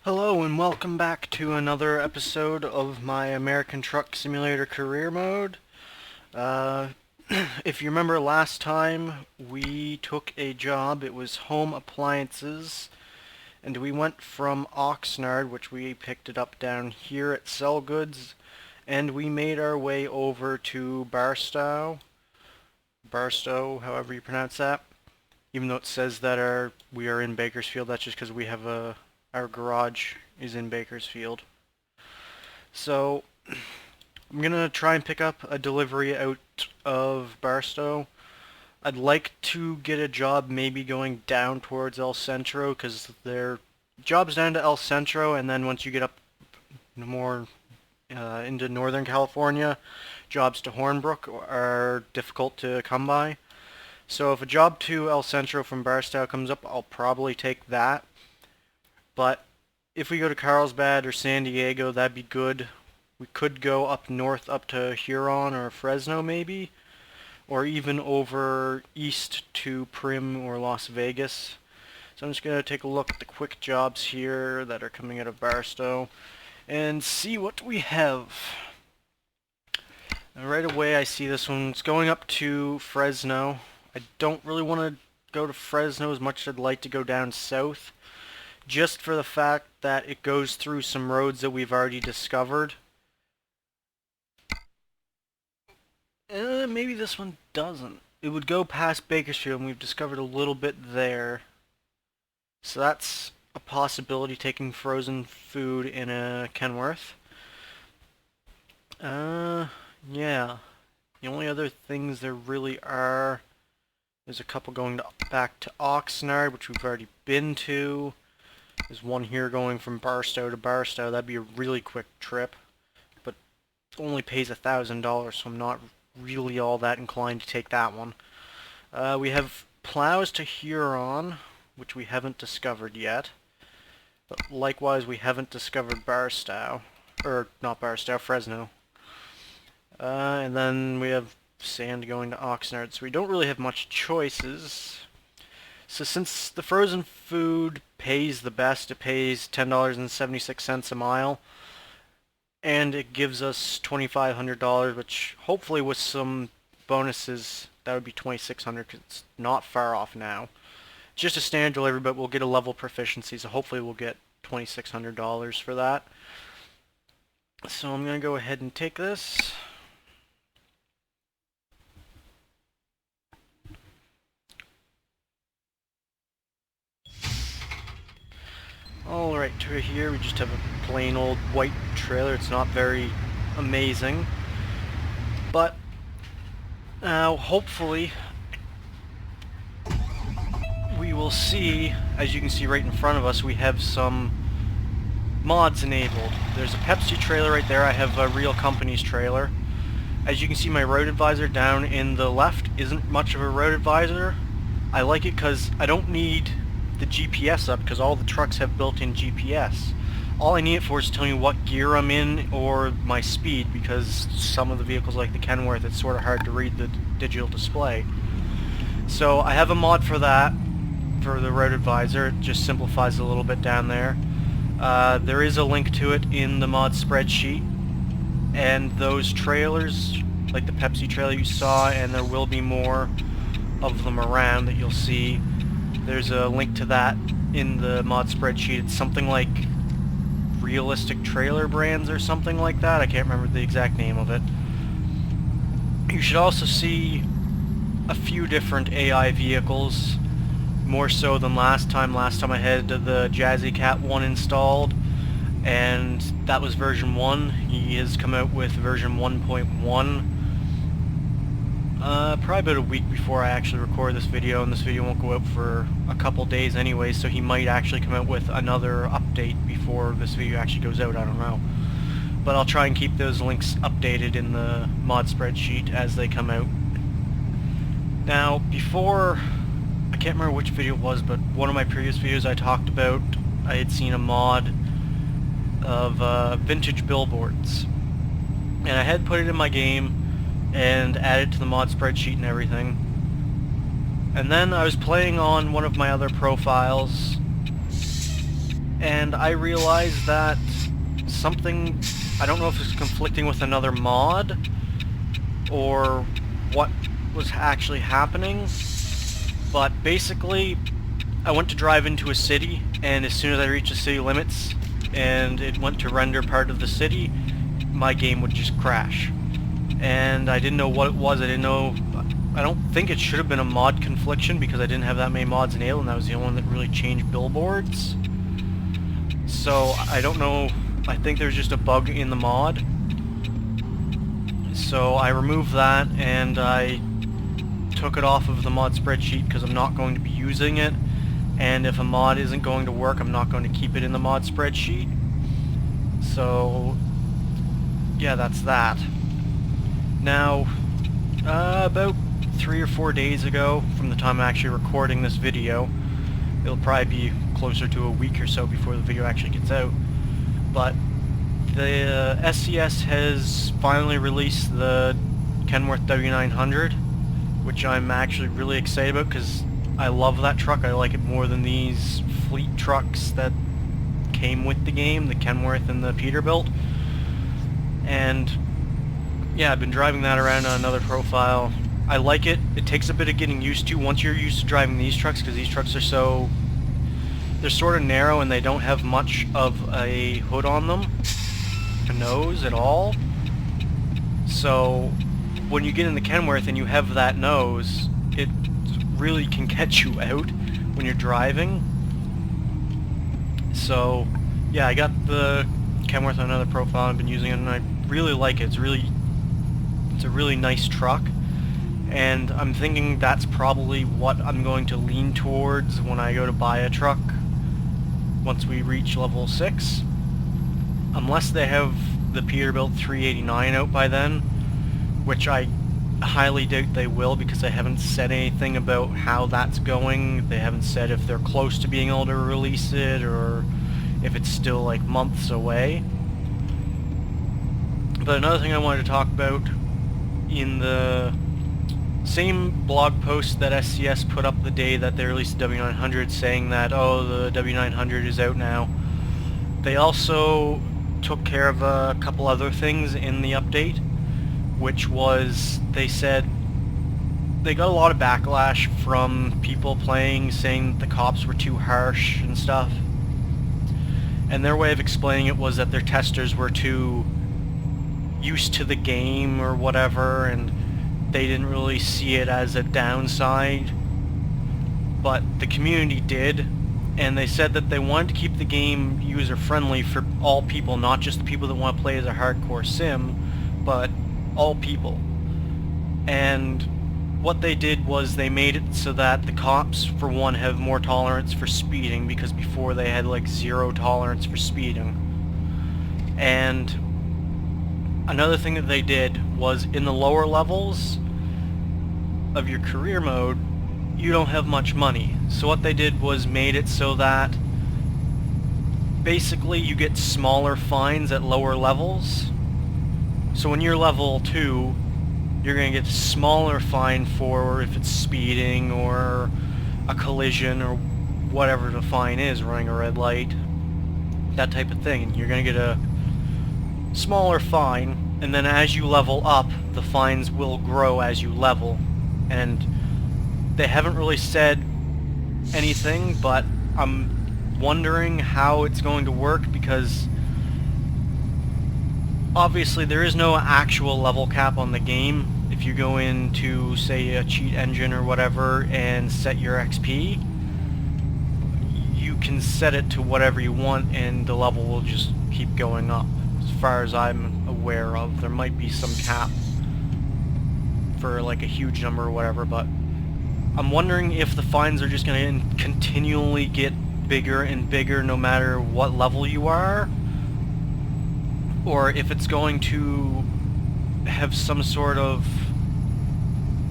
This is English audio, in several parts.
Hello and welcome back to another episode of my American Truck Simulator career mode. Uh, if you remember last time, we took a job. It was home appliances, and we went from Oxnard, which we picked it up down here at Sell Goods, and we made our way over to Barstow, however you pronounce that. Even though it says that we are in Bakersfield, that's just because we have our garage is in Bakersfield. So I'm gonna try and pick up a delivery out of Barstow. I'd like to get a job maybe going down towards El Centro because there jobs down to El Centro, and then once you get up more into Northern California, jobs to Hornbrook are difficult to come by. So if a job to El Centro from Barstow comes up, I'll probably take that. But if we go to Carlsbad or San Diego, that'd be good. We could go up north up to Huron or Fresno maybe, or even over east to Primm or Las Vegas. So I'm just going to take a look at the quick jobs here that are coming out of Barstow and see what we have. And right away I see this one's going up to Fresno. I don't really want to go to Fresno as much as I'd like to go down south, just for the fact that it goes through some roads that we've already discovered. Maybe this one doesn't. It would go past Bakersfield, and we've discovered a little bit there. So that's a possibility, taking frozen food in a Kenworth. Yeah. The only other things there really are, there's a couple going back to Oxnard, which we've already been to. There's one here going from Barstow to Barstow. That'd be a really quick trip, but only pays $1,000, so I'm not really all that inclined to take that one. We have plows to Huron, which we haven't discovered yet. But likewise, we haven't discovered Barstow. Or, not Barstow, Fresno. And then we have sand going to Oxnard, so we don't really have much choices. So since the frozen food pays the best, it pays $10.76 a mile, and it gives us $2,500, which hopefully with some bonuses, that would be $2,600 because it's not far off now. Just a standard delivery, but we'll get a level proficiency, so hopefully we'll get $2,600 for that. So I'm going to go ahead and take this. Alright, to here we just have a plain old white trailer. It's not very amazing, but hopefully we will see. As you can see right in front of us, we have some mods enabled. There's a Pepsi trailer right there. I have a Real Companies trailer. As you can see, my road advisor down in the left isn't much of a road advisor. I like it because I don't need the GPS up because all the trucks have built-in GPS. All I need it for is telling you what gear I'm in or my speed, because some of the vehicles like the Kenworth, it's sort of hard to read the digital display. So I have a mod for that, for the road advisor. It just simplifies it a little bit down there. There is a link to it in the mod spreadsheet, and those trailers, like the Pepsi trailer you saw, and there will be more of them around that you'll see. There's a link to that in the mod spreadsheet. It's something like Realistic Trailer Brands or something like that. I can't remember the exact name of it. You should also see a few different AI vehicles, more so than last time. Last time I had the Jazzy Cat 1 installed, and that was version 1. He has come out with version 1.1. Probably about a week before I actually record this video, and this video won't go out for a couple days anyway, so he might actually come out with another update before this video actually goes out, I don't know. But I'll try and keep those links updated in the mod spreadsheet as they come out. Now, before, I can't remember which video it was, but one of my previous videos I talked about, I had seen a mod of vintage billboards. And I had put it in my game and added to the mod spreadsheet and everything. And then I was playing on one of my other profiles, and I realized that something, I don't know if it's conflicting with another mod, or what was actually happening, but basically, I went to drive into a city, and as soon as I reached the city limits, and it went to render part of the city, my game would just crash. And I didn't know what it was, I don't think it should have been a mod confliction because I didn't have that many mods enabled, and that was the only one that really changed billboards. So I don't know, I think there's just a bug in the mod. So I removed that and I took it off of the mod spreadsheet because I'm not going to be using it, and if a mod isn't going to work, I'm not going to keep it in the mod spreadsheet. So yeah, that's that. Now, about 3 or 4 days ago, from the time I'm actually recording this video, it'll probably be closer to a week or so before the video actually gets out, but the SCS has finally released the Kenworth W900, which I'm actually really excited about because I love that truck. I like it more than these fleet trucks that came with the game, the Kenworth and the Peterbilt. And yeah, I've been driving that around on another profile. I like it. It takes a bit of getting used to once you're used to driving these trucks, because these trucks are they're sort of narrow and they don't have much of a hood on them, a nose at all. So when you get in the Kenworth and you have that nose, it really can catch you out when you're driving. So yeah, I got the Kenworth on another profile, I've been using it and I really like it. It's a really nice truck, and I'm thinking that's probably what I'm going to lean towards when I go to buy a truck once we reach level 6. Unless they have the Peterbilt 389 out by then, which I highly doubt they will because they haven't said anything about how that's going. They haven't said if they're close to being able to release it or if it's still like months away. But another thing I wanted to talk about, in the same blog post that SCS put up the day that they released the W900 saying that, oh, the W900 is out now, they also took care of a couple other things in the update, which was, they said they got a lot of backlash from people playing, saying the cops were too harsh and stuff. And their way of explaining it was that their testers were too used to the game or whatever, and they didn't really see it as a downside. But the community did, and they said that they wanted to keep the game user-friendly for all people, not just the people that want to play as a hardcore sim, but all people. And what they did was they made it so that the cops, for one, have more tolerance for speeding, because before they had like 0 tolerance for speeding. And another thing that they did was, in the lower levels of your career mode, you don't have much money. So what they did was made it so that basically you get smaller fines at lower levels. So when you're level 2, you're going to get a smaller fine for if it's speeding or a collision or whatever the fine is, running a red light, that type of thing. And you're going to get a smaller fine, and then as you level up, the fines will grow as you level. And they haven't really said anything, but I'm wondering how it's going to work, because obviously there is no actual level cap on the game. If you go into, say, a cheat engine or whatever and set your XP, you can set it to whatever you want and the level will just keep going up. As far as I'm aware of, there might be some cap for like a huge number or whatever, but I'm wondering if the fines are just going to continually get bigger and bigger no matter what level you are, or if it's going to have some sort of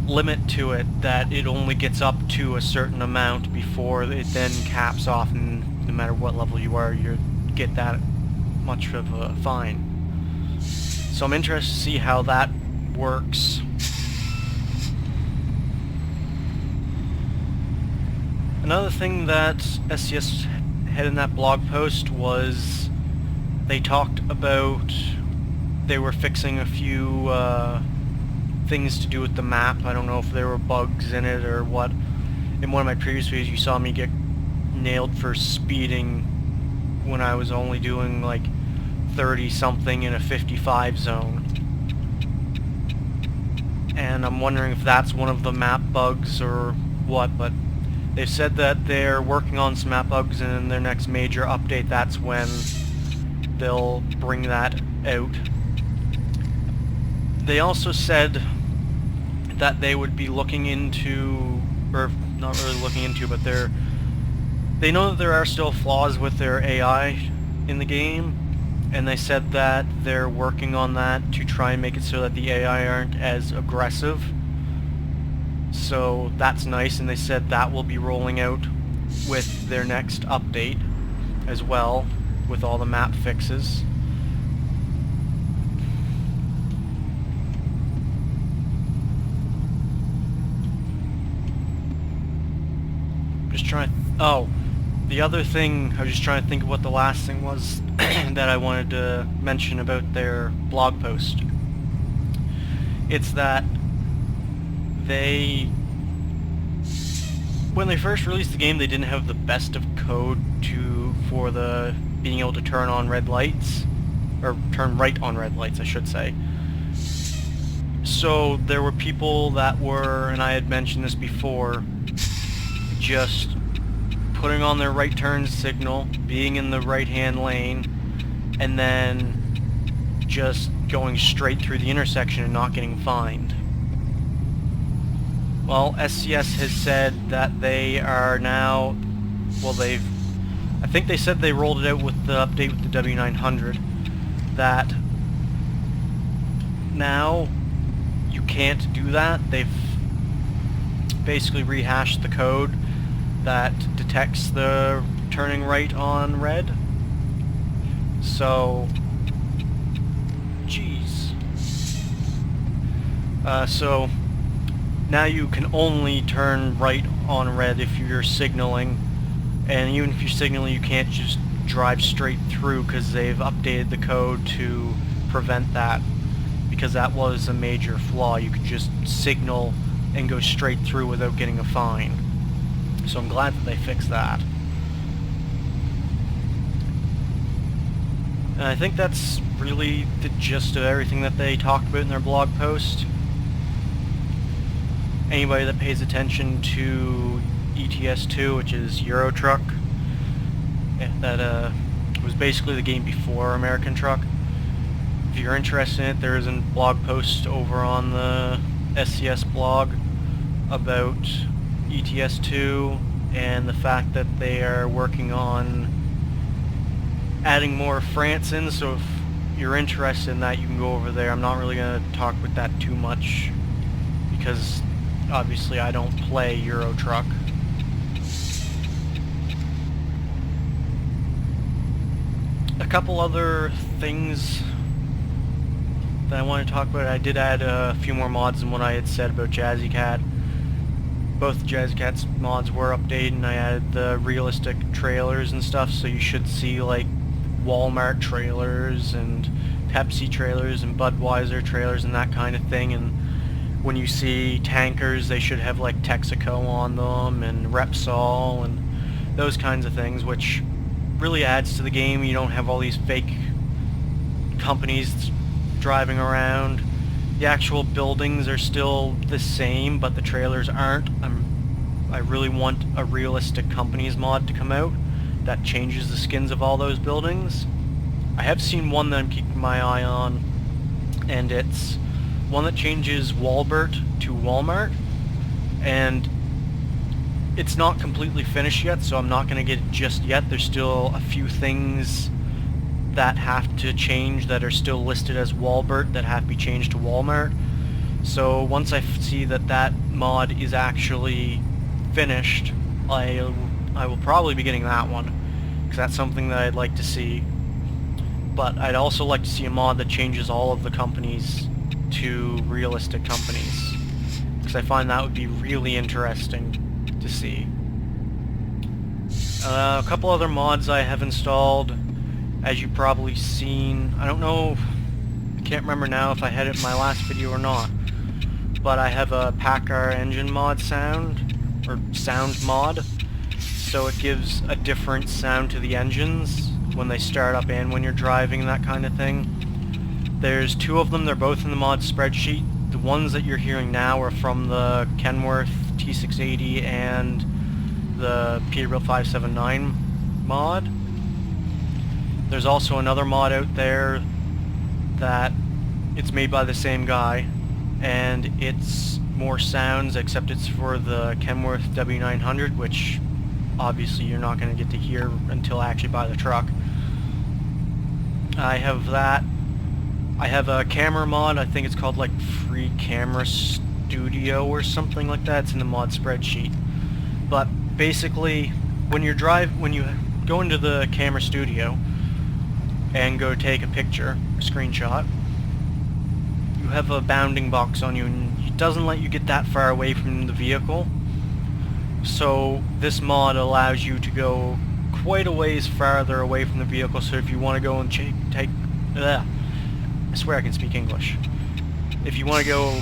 limit to it, that it only gets up to a certain amount before it then caps off, and no matter what level you are, you get that much of a fine. So I'm interested to see how that works. Another thing that SCS had in that blog post was they talked about they were fixing a few things to do with the map. I don't know if there were bugs in it or what. In one of my previous videos you saw me get nailed for speeding when I was only doing like 30 something in a 55 zone. And I'm wondering if that's one of the map bugs or what, but they've said that they're working on some map bugs, and in their next major update that's when they'll bring that out. They also said that they would be looking into, or not really looking into, but they know that there are still flaws with their AI in the game, and they said that they're working on that to try and make it so that the AI aren't as aggressive. So that's nice, and they said that will be rolling out with their next update as well, with all the map fixes. Just trying to... Oh, the other thing, I was just trying to think of what the last thing was that I wanted to mention about their blog post. It's that when they first released the game, they didn't have the best of code for the being able to turn on red lights, or turn right on red lights, I should say. So there were people that were, and I had mentioned this before, just putting on their right turn signal, being in the right-hand lane, and then just going straight through the intersection and not getting fined. Well, SCS has said that they are now, well, I think they said they rolled it out with the update with the W900, that now you can't do that. They've basically rehashed the code that detects the turning right on red. So, geez. So now you can only turn right on red if you're signaling, and even if you're signaling you can't just drive straight through, because they've updated the code to prevent that, because that was a major flaw. You could just signal and go straight through without getting a fine. So I'm glad that they fixed that. And I think that's really the gist of everything that they talked about in their blog post. Anybody that pays attention to ETS2, which is Euro Truck, that was basically the game before American Truck. If you're interested in it, there is a blog post over on the SCS blog about ETS2 and the fact that they are working on adding more France in, so if you're interested in that you can go over there. I'm not really going to talk with that too much because obviously I don't play Euro Truck. A couple other things that I want to talk about. I did add a few more mods than what I had said about Jazzy Cat. Both Jazzy Cat's mods were updated, and I added the realistic trailers and stuff, so you should see like Walmart trailers and Pepsi trailers and Budweiser trailers and that kind of thing. And when you see tankers, they should have like Texaco on them and Repsol and those kinds of things, which really adds to the game. You don't have all these fake companies driving around. The actual buildings are still the same, but the trailers aren't. I really want a realistic companies mod to come out that changes the skins of all those buildings. I have seen one that I'm keeping my eye on, and it's one that changes Walbert to Walmart, and it's not completely finished yet, so I'm not going to get it just yet. There's still a few things that have to change that are still listed as Walbert that have to be changed to Walmart. So once I see that that mod is actually finished, I will probably be getting that one, because that's something that I'd like to see. But I'd also like to see a mod that changes all of the companies to realistic companies, because I find that would be really interesting to see. A couple other mods I have installed, as you've probably seen. I don't know, I can't remember now if I had it in my last video or not, but I have a PACCAR engine mod sound, or sound mod, so it gives a different sound to the engines when they start up and when you're driving and that kind of thing. There's two of them, they're both in the mod spreadsheet. The ones that you're hearing now are from the Kenworth T680 and the Peterbilt 579 mod. There's also another mod out there that it's made by the same guy, and it's more sounds, except it's for the Kenworth W900, which obviously you're not going to get to hear until I actually buy the truck. I have that. I have a camera mod, I think it's called like Free Camera Studio or something like that. It's in the mod spreadsheet. But basically, when you go into the camera studio and go take a picture, a screenshot, you have a bounding box on you, and it doesn't let you get that far away from the vehicle. So this mod allows you to go quite a ways farther away from the vehicle. So if you want to go and I swear I can speak English. If you want to go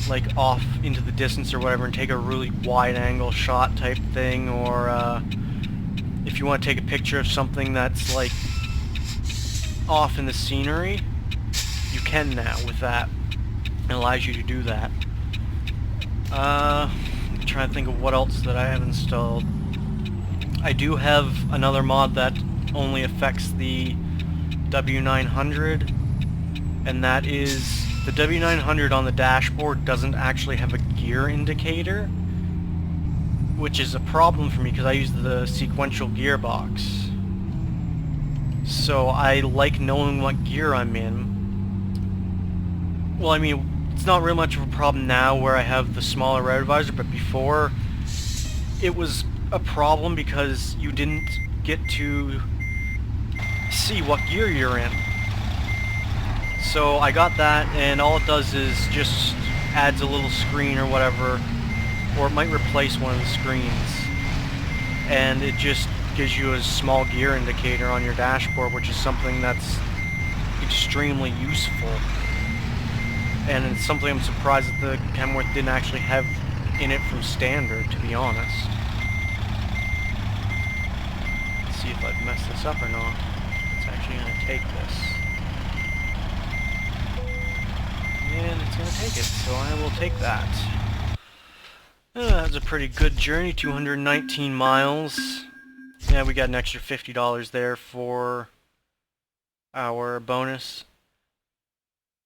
like off into the distance or whatever and take a really wide angle shot type thing, or if you want to take a picture of something that's like off in the scenery, you can now with that. It allows you to do that. I'm trying to think of what else that I have installed. I do have another mod that only affects the W900, and that is the W900 on the dashboard doesn't actually have a gear indicator, which is a problem for me because I use the sequential gearbox. So I like knowing what gear I'm in. Well, I mean, it's not really much of a problem now where I have the smaller route advisor, but before it was a problem because you didn't get to see what gear you're in. So I got that, and all it does is just adds a little screen or whatever, or it might replace one of the screens, and it just gives you a small gear indicator on your dashboard, which is something that's extremely useful, and it's something I'm surprised that the Kenworth didn't actually have in it from standard, to be honest. Let's see if I've messed this up or not. It's actually going to take this. And it's going to take it, so I will take that. That was a pretty good journey, 219 miles. Yeah, we got an extra $50 there for our bonus.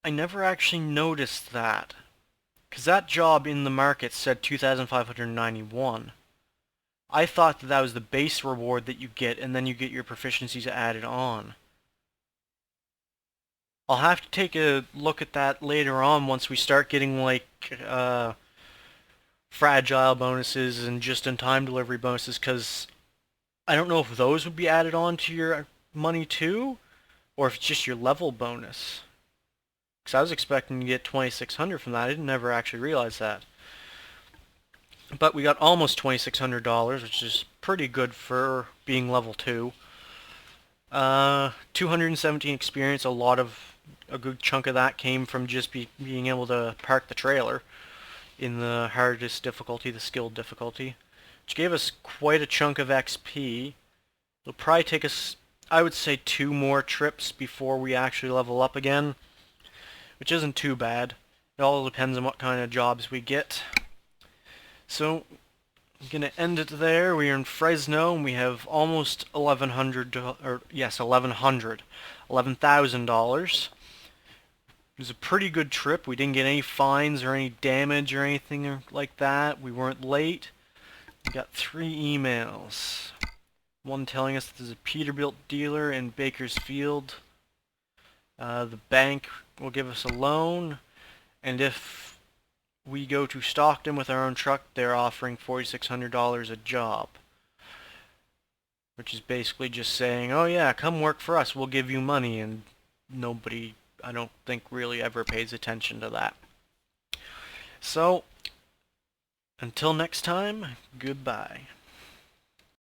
I never actually noticed that, because that job in the market said 2,591. I thought that that was the base reward that you get, and then you get your proficiencies added on. I'll have to take a look at that later on once we start getting like fragile bonuses and just-in-time delivery bonuses, because I don't know if those would be added on to your money too, or if it's just your level bonus. Because I was expecting to get 2,600 from that. I didn't never actually realize that. But we got almost $2,600, which is pretty good for being level 2. 217 experience, a good chunk of that came from just being able to park the trailer in the hardest difficulty, the skilled difficulty, which gave us quite a chunk of XP. It'll probably take us, I would say, 2 more trips before we actually level up again, which isn't too bad. It all depends on what kind of jobs we get. So I'm gonna end it there. We are in Fresno, and we have almost $11,000. It was a pretty good trip. We didn't get any fines or any damage or anything like that. We weren't late. We got 3 emails. One telling us there's a Peterbilt dealer in Bakersfield. The bank will give us a loan, and if we go to Stockton with our own truck, they're offering $4,600 a job. Which is basically just saying, oh yeah, come work for us, we'll give you money, and nobody, I don't think, really ever pays attention to that. So, until next time, goodbye.